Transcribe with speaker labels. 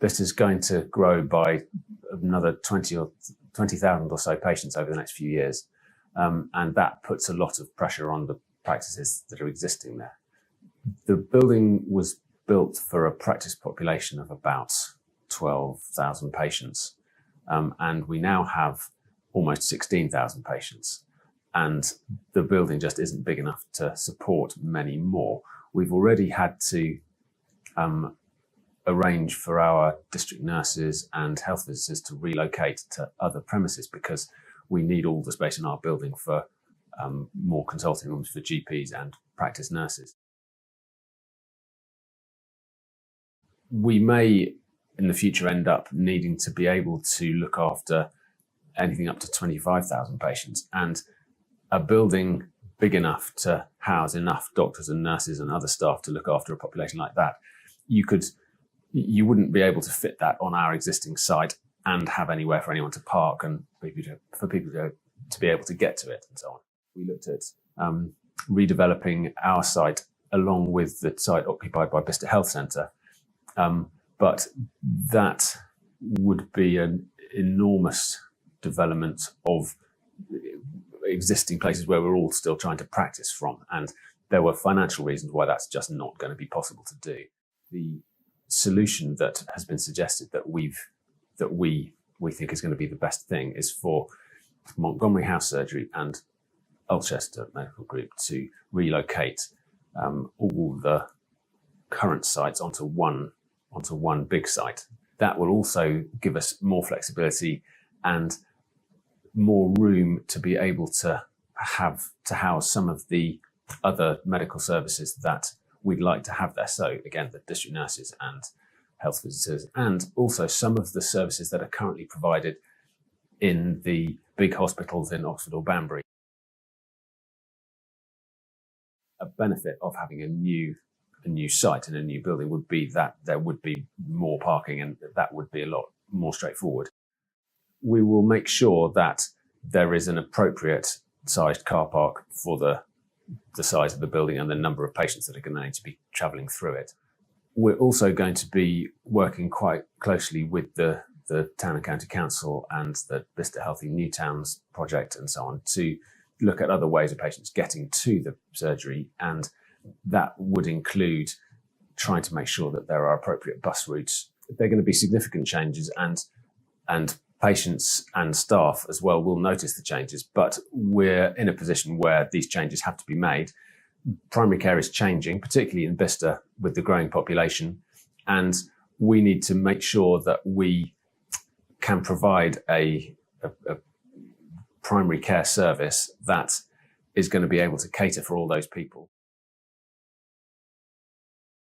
Speaker 1: Bicester is going to grow by another 20,000 or so patients over the next few years. And that puts a lot of pressure on the practices that are existing there. The building was built for a practice population of about 12,000 patients. And we now have almost 16,000 patients. And the building just isn't big enough to support many more. We've already had to arrange for our district nurses and health visitors to relocate to other premises because we need all the space in our building for more consulting rooms for GPs and practice nurses. We may in the future end up needing to be able to look after anything up to 25,000 patients, and a building big enough to house enough doctors and nurses and other staff to look after a population like that, you wouldn't be able to fit that on our existing site and have anywhere for anyone to park and for people to be able to get to it and so on. We looked at redeveloping our site along with the site occupied by Bicester Health Centre, but that would be an enormous development of existing places where we're all still trying to practice from, and there were financial reasons why that's just not going to be possible to do. The solution that has been suggested that we think is going to be the best thing is for Montgomery-House Surgery and Ulchester Medical Group to relocate all the current sites onto one big site. That will also give us more flexibility and more room to be able to house some of the other medical services that we'd like to have there. So again, the district nurses and health visitors, and also some of the services that are currently provided in the big hospitals in Oxford or Banbury. A benefit of having a new site and a new building would be that there would be more parking, and that would be a lot more straightforward. We will make sure that there is an appropriate sized car park for the size of the building and the number of patients that are going to need to be travelling through it. We're also going to be working quite closely with the Town and County Council and the Bicester Healthy New Towns project and so on to look at other ways of patients getting to the surgery, and that would include trying to make sure that there are appropriate bus routes. There are going to be significant changes, and patients and staff as well will notice the changes, but we're in a position where these changes have to be made. Primary care is changing, particularly in Bicester with the growing population, and we need to make sure that we can provide a primary care service that is going to be able to cater for all those people.